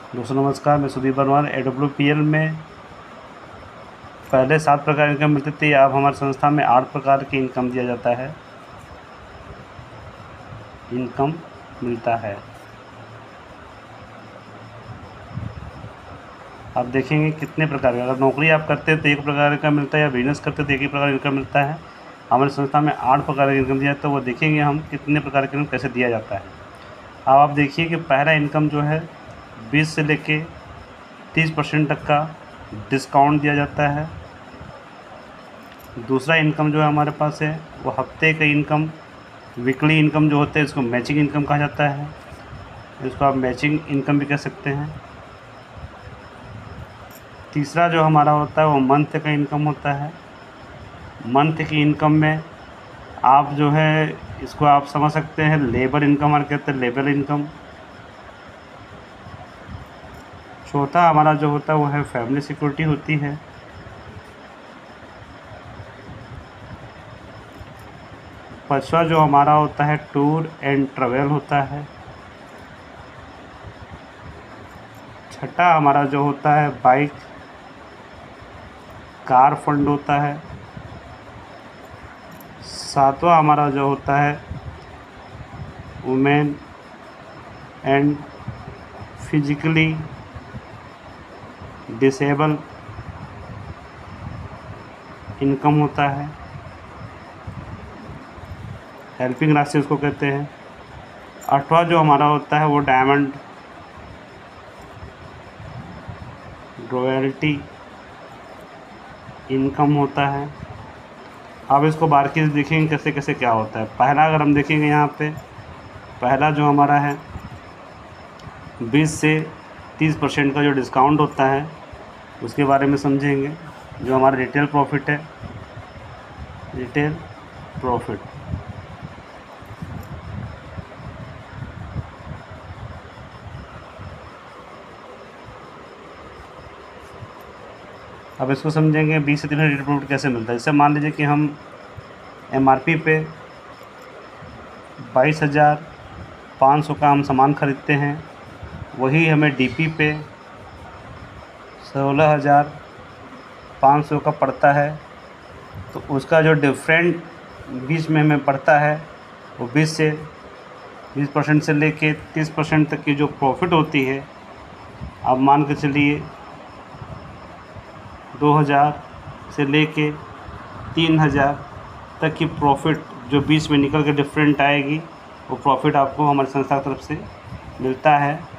दोस्तों नमस्कार, मैं सुदीप वर्मा। AWPL में पहले 7 प्रकार की इनकम मिलती थी, अब हमारी संस्था में 8 प्रकार की इनकम दिया जाता है, इनकम मिलता है। आप देखेंगे कितने प्रकार का, अगर नौकरी आप करते हैं तो 1 प्रकार का मिलता है, या बिजनेस करते तो 1 ही प्रकार का इनकम मिलता है। हमारी संस्था में 8 प्रकार की इनकम दिया है, तो वो देखेंगे हम कितने प्रकार की इनकम कैसे दिया जाता है। अब आप देखिए कि पहला इनकम जो है 20 से लेके 30% तक का डिस्काउंट दिया जाता है। दूसरा इनकम जो है हमारे पास है वो हफ्ते का इनकम, वीकली इनकम जो होते हैं इसको मैचिंग इनकम कहा जाता है, इसको आप मैचिंग इनकम भी कह सकते हैं। तीसरा जो हमारा होता है वो मंथ का इनकम होता है। मंथ की इनकम में आप जो है इसको आप समझ सकते हैं लेबर इनकम और कहते हैं लेबर इनकम। चौथा हमारा जो होता है वो है फैमिली सिक्योरिटी होती है। पांचवा जो हमारा होता है टूर एंड ट्रैवल होता है। छठा हमारा जो होता है बाइक कार फंड होता है। सातवां हमारा जो होता है women and physically disable income होता है, हेल्पिंग राशि उसको कहते हैं। आठवां जो हमारा होता है वो डायमंड रॉयल्टी इनकम होता है। अब इसको बारीकी से देखेंगे कैसे कैसे क्या होता है। पहला अगर हम देखेंगे यहाँ पे, पहला जो हमारा है 20 से 30% का जो डिस्काउंट होता है उसके बारे में समझेंगे। जो हमारा रिटेल प्रॉफिट है, रिटेल प्रॉफिट अब इसको समझेंगे 20 से 30% रिटेल प्रॉफिट कैसे मिलता है। जैसे मान लीजिए कि हम MRP पे 22,500 का हम सामान ख़रीदते हैं, वही हमें DP पे 16,500 का पड़ता है, तो उसका जो डिफरेंट बीच में हमें पड़ता है वो 20% से लेके 30% तक की जो प्रॉफिट होती है, आप मान के चलिए 2,000 से लेके 3,000 तक की प्रॉफिट जो बीच में निकल के डिफरेंट आएगी, वो प्रॉफिट आपको हमारी संस्था की तरफ से मिलता है।